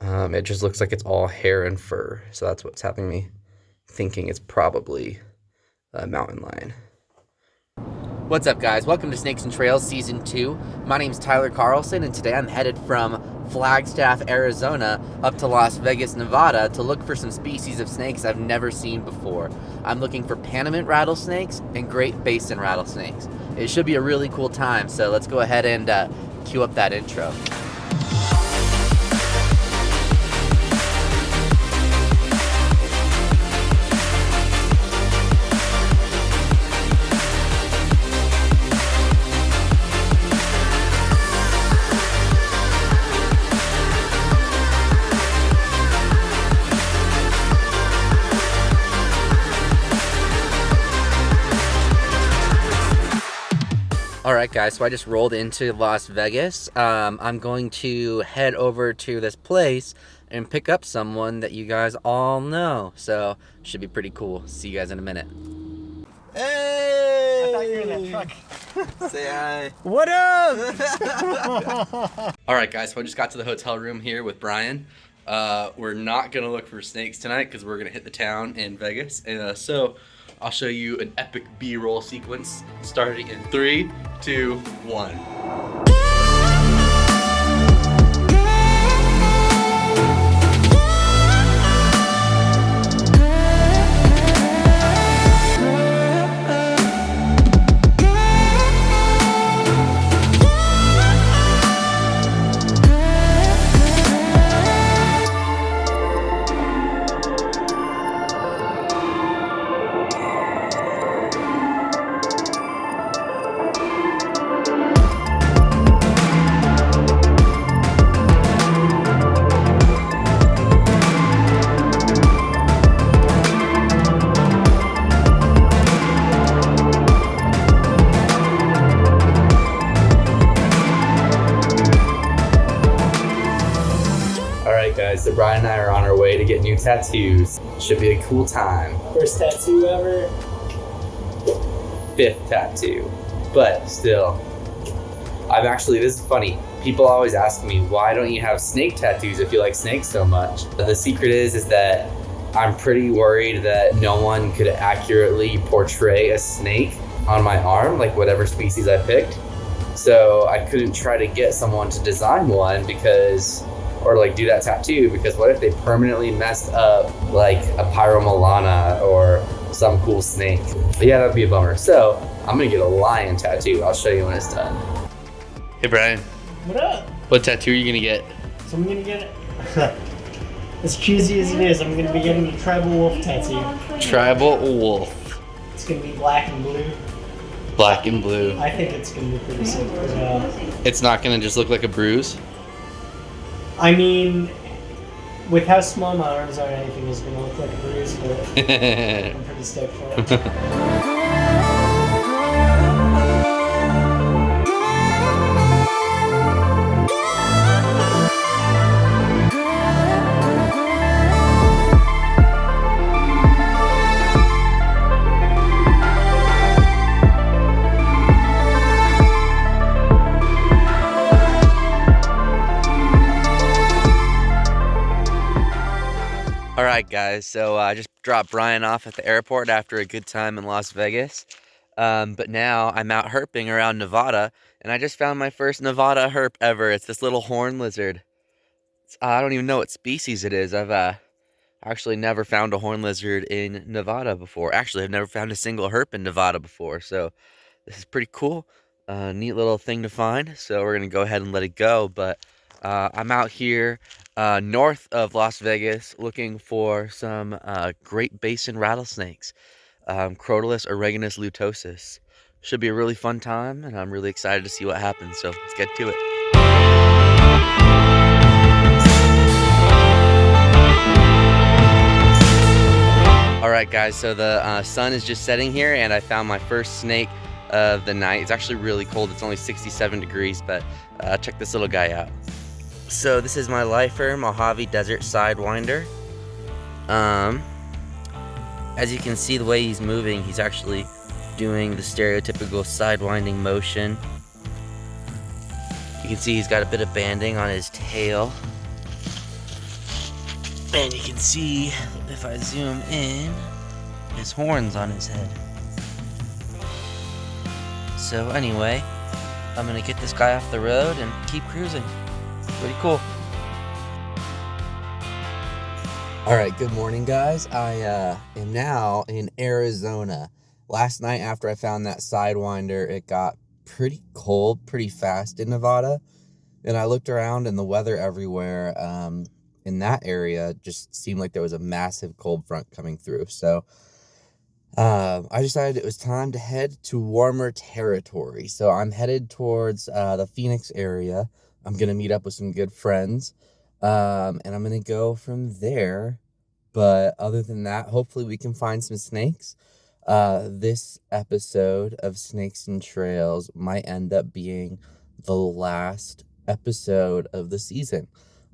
It just looks like it's all hair and fur, so that's what's having me thinking it's probably a mountain lion. What's up, guys? Welcome to Snakes and Trails Season 2. My name's Tyler Carlson, and today I'm headed from Flagstaff, Arizona, up to Las Vegas, Nevada, to look for some species of snakes I've never seen before. I'm looking for Panamint rattlesnakes and Great Basin rattlesnakes. It should be a really cool time, so let's go ahead and cue up that intro. Alright guys, so I just rolled into Las Vegas. I'm going to head over to this place and pick up someone that you guys all know. So, should be pretty cool. See you guys in a minute. Hey! I thought you were in that truck. Say hi. What up? Alright guys, so I just got to the hotel room here with Brian. We're not going to look for snakes tonight because we're going to hit the town in Vegas. So I'll show you an epic B-roll sequence starting in 3, 2, 1. Alright guys, so Brian and I are on our way to get new tattoos. Should be a cool time. First tattoo ever. 5th tattoo. But still, this is funny. People always ask me, why don't you have snake tattoos if you like snakes so much? The secret is that I'm pretty worried that no one could accurately portray a snake on my arm, like whatever species I picked. So I couldn't try to get someone to design one or like do that tattoo, because what if they permanently messed up like a Pyromilana or some cool snake? But yeah, that'd be a bummer. So I'm gonna get a lion tattoo. I'll show you when it's done. Hey Brian. What up? What tattoo are you gonna get? So I'm gonna get it. As cheesy as it is, I'm gonna be getting a tribal wolf tattoo. Tribal wolf. It's gonna be black and blue. Black and blue. I think it's gonna be pretty simple as well. It's not gonna just look like a bruise? I mean, with how small my arms are, anything is gonna look like a bruise, but I'm pretty stoked for it. Alright guys, so I just dropped Brian off at the airport after a good time in Las Vegas. But now I'm out herping around Nevada, and I just found my first Nevada herp ever. It's this little horn lizard. I don't even know what species it is. I've actually never found a horn lizard in Nevada before. Actually, I've never found a single herp in Nevada before, so this is pretty cool. Neat little thing to find, so we're going to go ahead and let it go. But I'm out here north of Las Vegas looking for some Great Basin rattlesnakes, Crotalus oreganus lutosus. Should be a really fun time, and I'm really excited to see what happens, so let's get to it. Alright guys, so the sun is just setting here, and I found my first snake of the night. It's actually really cold. It's only 67 degrees, but check this little guy out. So this is my lifer, Mojave Desert Sidewinder. As you can see the way he's moving, he's actually doing the stereotypical sidewinding motion. You can see he's got a bit of banding on his tail. And you can see, if I zoom in, his horns on his head. So anyway, I'm gonna get this guy off the road and keep cruising. Pretty cool. Alright, good morning guys. I am now in Arizona. Last night after I found that Sidewinder, it got pretty cold pretty fast in Nevada. And I looked around and the weather everywhere in that area just seemed like there was a massive cold front coming through. So I decided it was time to head to warmer territory. So I'm headed towards the Phoenix area. I'm going to meet up with some good friends. And I'm going to go from there. But other than that, hopefully we can find some snakes. This episode of Snakes and Trails might end up being the last episode of the season.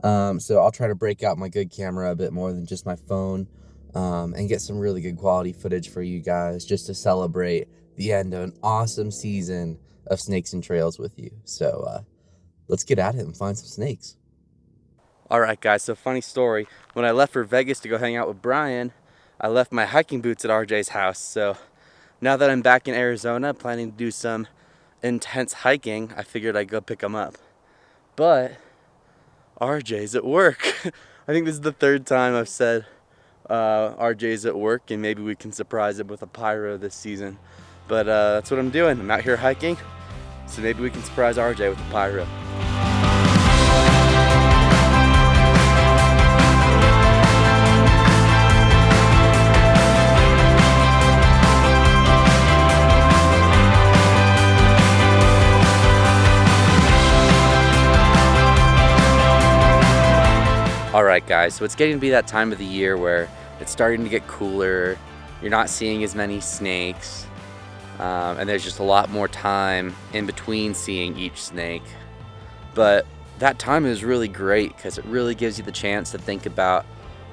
So I'll try to break out my good camera a bit more than just my phone. And get some really good quality footage for you guys just to celebrate the end of an awesome season of Snakes and Trails with you. So let's get at it and find some snakes. Alright guys, so funny story. When I left for Vegas to go hang out with Brian, I left my hiking boots at RJ's house. So now that I'm back in Arizona planning to do some intense hiking, I figured I'd go pick them up. But RJ's at work. I think this is the third time I've said RJ's at work, and maybe we can surprise him with a pyro this season. But that's what I'm doing. I'm out here hiking, so maybe we can surprise RJ with a pyro. Alright guys, so it's getting to be that time of the year where it's starting to get cooler, you're not seeing as many snakes, and there's just a lot more time in between seeing each snake. But that time is really great because it really gives you the chance to think about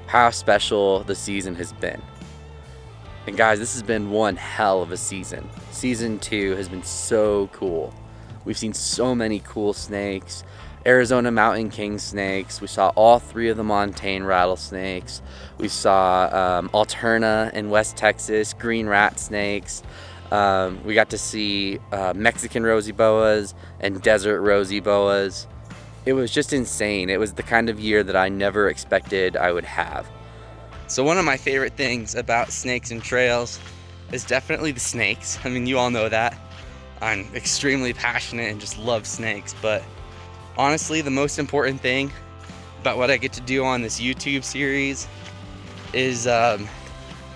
how special the season has been. And guys, this has been one hell of a season. Season 2 has been so cool. We've seen so many cool snakes. Arizona mountain king snakes. We saw all 3 of the montane rattlesnakes. We saw Alterna in West Texas, green rat snakes. We got to see Mexican rosy boas and desert rosy boas. It was just insane. It was the kind of year that I never expected I would have. So one of my favorite things about Snakes and Trails is definitely the snakes. I mean, you all know that. I'm extremely passionate and just love snakes, but honestly, the most important thing about what I get to do on this YouTube series is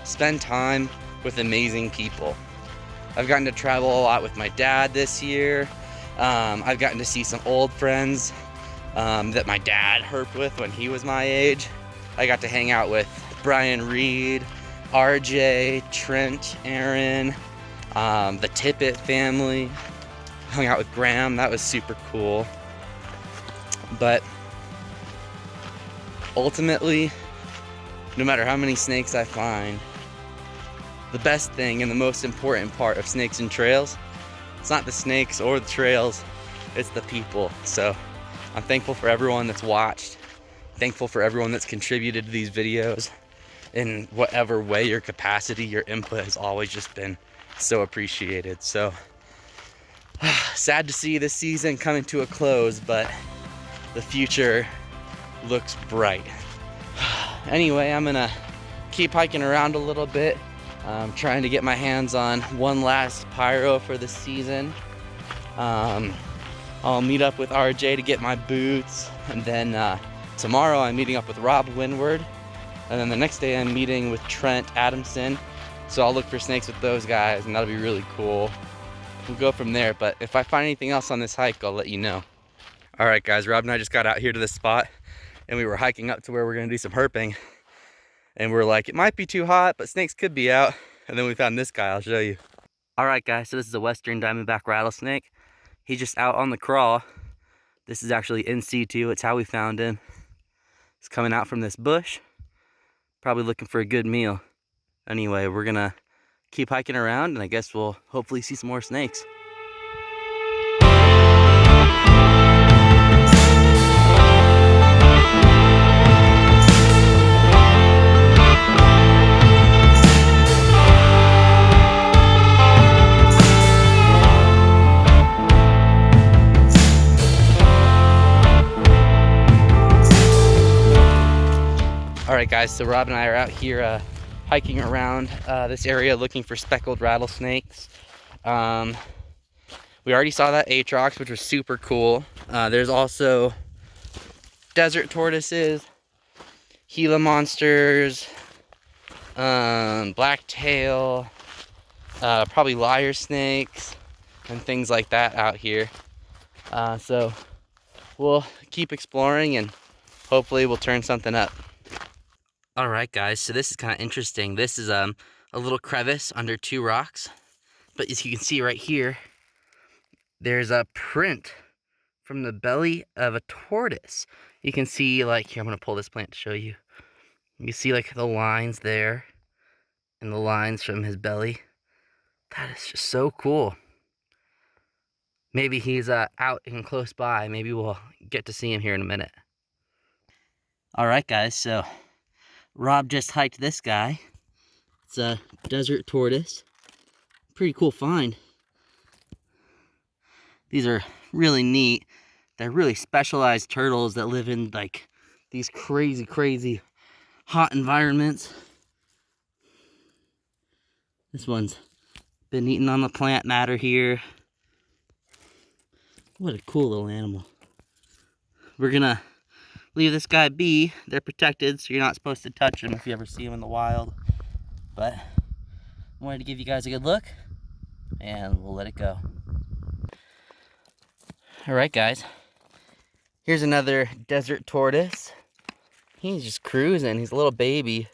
spend time with amazing people. I've gotten to travel a lot with my dad this year. I've gotten to see some old friends that my dad herped with when he was my age. I got to hang out with Brian Reed, RJ, Trent, Aaron, the Tippett family. Hung out with Graham, that was super cool. But ultimately, no matter how many snakes I find, the best thing and the most important part of Snakes and Trails, it's not the snakes or the trails, it's the people. So I'm thankful for everyone that's watched, thankful for everyone that's contributed to these videos in whatever way, your capacity, your input has always just been so appreciated. So sad to see this season coming to a close, but the future looks bright. Anyway, I'm gonna keep hiking around a little bit. I'm trying to get my hands on one last pyro for the season. I'll meet up with RJ to get my boots, and then tomorrow I'm meeting up with Rob Windward, and then the next day I'm meeting with Trent Adamson. So I'll look for snakes with those guys, and that'll be really cool. We'll go from there, but if I find anything else on this hike, I'll let you know. Alright guys, Rob and I just got out here to this spot, and we were hiking up to where we're going to do some herping. And we're like, it might be too hot, but snakes could be out. And then we found this guy, I'll show you. Alright guys, so this is a western diamondback rattlesnake. He's just out on the crawl. This is actually in situ, it's how we found him. He's coming out from this bush, probably looking for a good meal. Anyway, we're gonna keep hiking around, and I guess we'll hopefully see some more snakes. All right, guys, so Rob and I are out here hiking around this area looking for speckled rattlesnakes. We already saw that Atrox, which was super cool. There's also desert tortoises, Gila monsters, blacktail, probably lyre snakes, and things like that out here. So we'll keep exploring and hopefully we'll turn something up. All right, guys, so this is kind of interesting. This is a little crevice under two rocks, but as you can see right here, there's a print from the belly of a tortoise. You can see, like, here, I'm gonna pull this plant to show you. You see like the lines there and the lines from his belly. That is just so cool. Maybe he's out and close by. Maybe we'll get to see him here in a minute. All right, guys, so Rob just hiked this guy. It's a desert tortoise. Pretty cool find. These are really neat. They're really specialized turtles that live in like these crazy, crazy hot environments. This one's been eating on the plant matter here. What a cool little animal. We're gonna leave this guy be. They're protected, so you're not supposed to touch them if you ever see them in the wild. But I wanted to give you guys a good look, and we'll let it go. All right, guys. Here's another desert tortoise. He's just cruising. He's a little baby.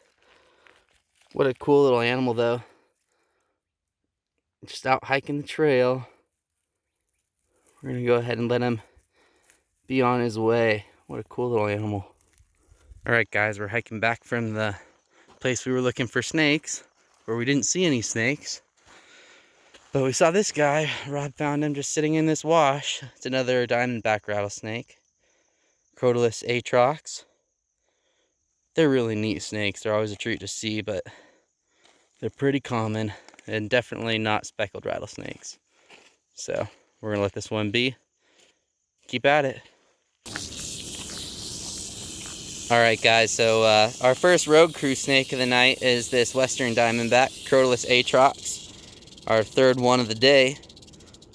What a cool little animal, though. Just out hiking the trail. We're gonna go ahead and let him be on his way. What a cool little animal. All right, guys, we're hiking back from the place we were looking for snakes, where we didn't see any snakes. But we saw this guy. Rob found him just sitting in this wash. It's another diamondback rattlesnake. Crotalus atrox. They're really neat snakes. They're always a treat to see, but they're pretty common and definitely not speckled rattlesnakes. So we're gonna let this one be. Keep at it. All right, guys, so our first road crew snake of the night is this western diamondback, Crotalus atrox. Our third one of the day.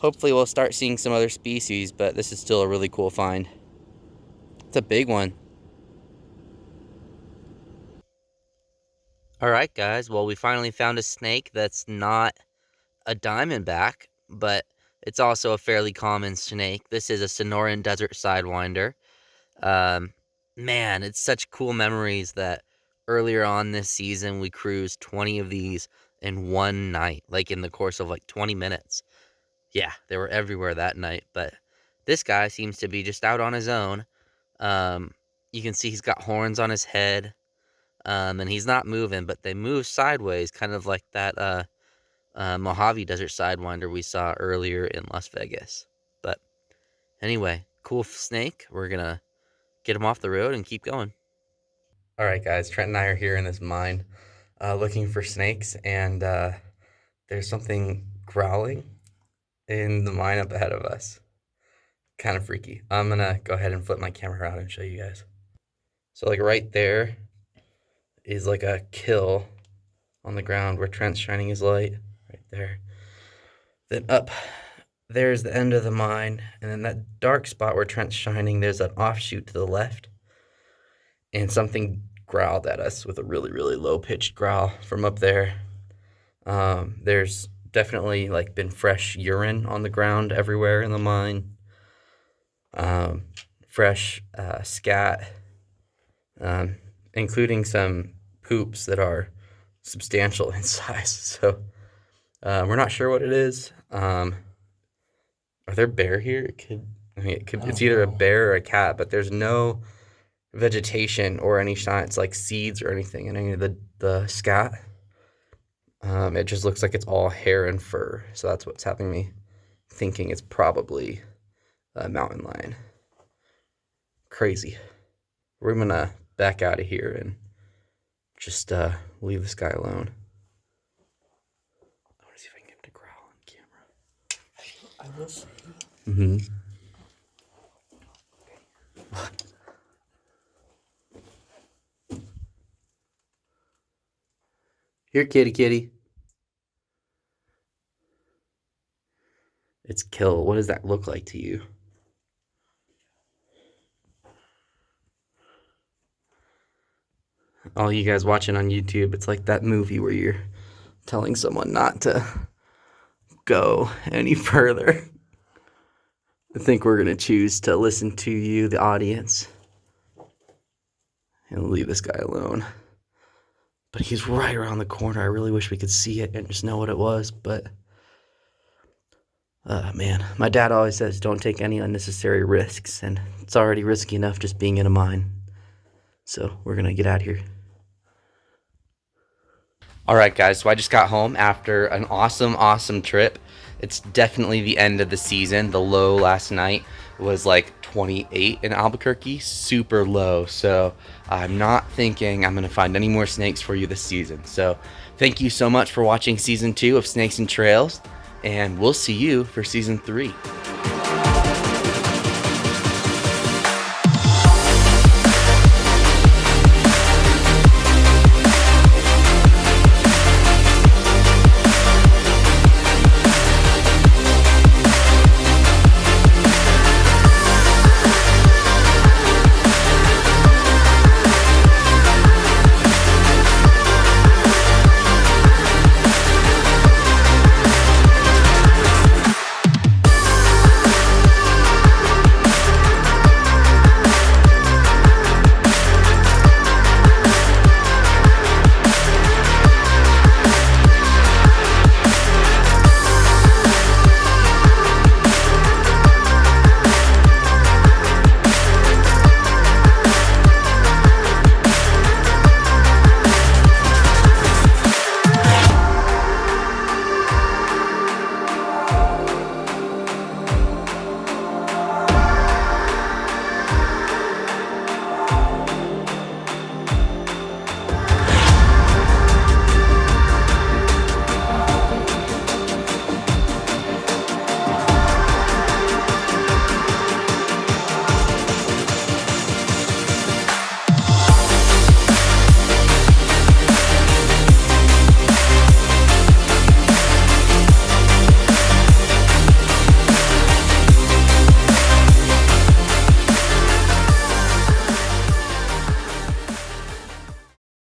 Hopefully we'll start seeing some other species, but this is still a really cool find. It's a big one. All right, guys, well, we finally found a snake that's not a diamondback, but it's also a fairly common snake. This is a Sonoran desert sidewinder. Man, it's such cool memories that earlier on this season we cruised 20 of these in one night, like in the course of like 20 minutes. Yeah, they were everywhere that night, but this guy seems to be just out on his own. You can see he's got horns on his head, and he's not moving, but they move sideways, kind of like that Mojave Desert Sidewinder we saw earlier in Las Vegas. But anyway, cool snake. We're gonna get him off the road and keep going. All right, guys, Trent and I are here in this mine looking for snakes, and there's something growling in the mine up ahead of us. Kind of freaky. I'm gonna go ahead and flip my camera around and show you guys. So like right there is like a kill on the ground where Trent's shining his light, right there. Then up there's the end of the mine, and then that dark spot where Trent's shining, there's an offshoot to the left. And something growled at us with a really, really low-pitched growl from up there. There's definitely like been fresh urine on the ground everywhere in the mine. Fresh scat, including some poops that are substantial in size. So we're not sure what it is. Are there bear here? It's either a bear or a cat, but there's no vegetation or any signs like seeds or anything in any of the scat. It just looks like it's all hair and fur. So that's what's having me thinking it's probably a mountain lion. Crazy. We're gonna back out of here and just leave this guy alone. I want to see if I can get him to growl on camera. I will see. Mm-hmm. Here, kitty, kitty. It's kill. What does that look like to you? All you guys watching on YouTube, it's like that movie where you're telling someone not to go any further. I think we're going to choose to listen to you, the audience, and leave this guy alone. But he's right around the corner. I really wish we could see it and just know what it was, but man, my dad always says don't take any unnecessary risks, and it's already risky enough just being in a mine. So we're going to get out of here. All right, guys, so I just got home after an awesome trip. It's definitely the end of the season. The low last night was like 28 in Albuquerque, super low. So I'm not thinking I'm going to find any more snakes for you this season. So thank you so much for watching season 2 of Snakes and Trails, and we'll see you for season 3.